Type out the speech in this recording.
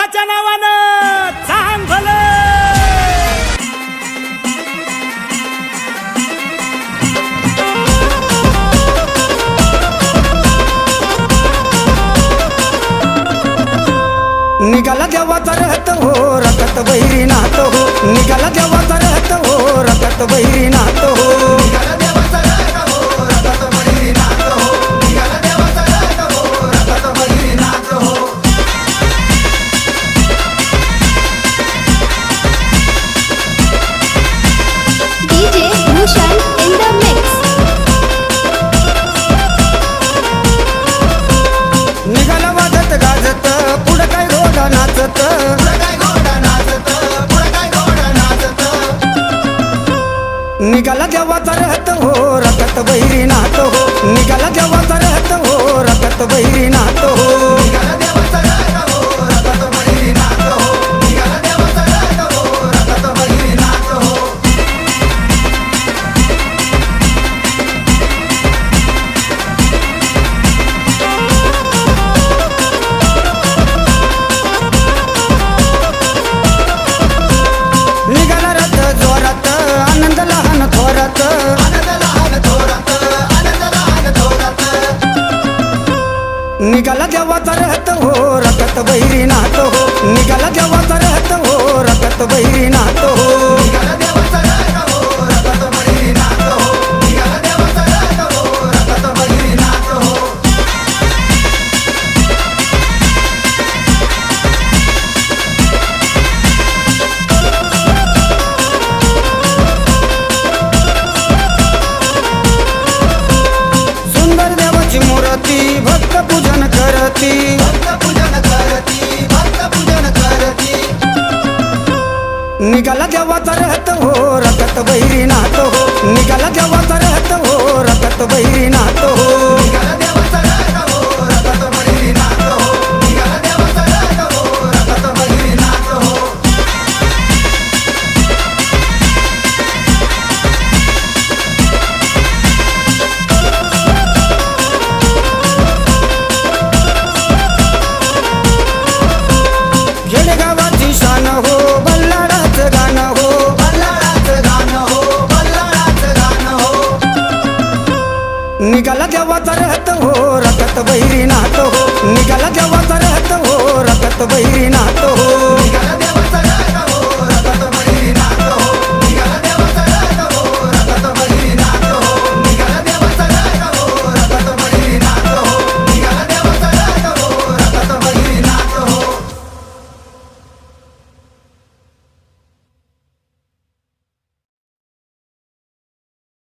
देवाच्या नावानं सांग भलं. निघाला देवाचा रहत हो रखत बहिरी नात हो. निघाला देवाचा रहत हो रखत बहिरी नात हो. निघाला देवाचा रहत हो रखत बहिरी नात हो. निघाला देवाचा रहत हो रखत बहिरी नात हो. DJ Bhushan in the mix. निघाला वाजत गाजत पुढं काय घोडा नाचत. पुढं काय घोडा नाचत, पुढं काय घोडा नाचत. निघाला देवाचा रहत हो रखत बहिरी नात हो. निघाला देवाचा रहत हो रखत बहिरी नात हो. निघाला देवाचा रहत हो रखत बहिरी नात हो. निघाला देवाचा रहत हो रखत बहिरी नात हो. निघाला रथ जोरात आनंद लहान थोरात. आनंद लहान थोरात, आनंद लहान थोरात. निघाला देवाचा रहत हो रखत बहिरी नात हो. निघाला देवाचा रहत हो रखत बहिरी नात हो. निघाला देवाचा रहत हो रखत बहिरी नात हो. निघाला देवाचा रहत हो रखत बहिरी नात हो. सुंदर देवाची मूर्ती भक्त पूजन करती. भक्त पूजन करती, भक्त पूजन करती. निघाला देवाचा रहत हो रखत बहिरी नात हो. निघाला देवाचा रहत हो रखत बहिरी नात हो.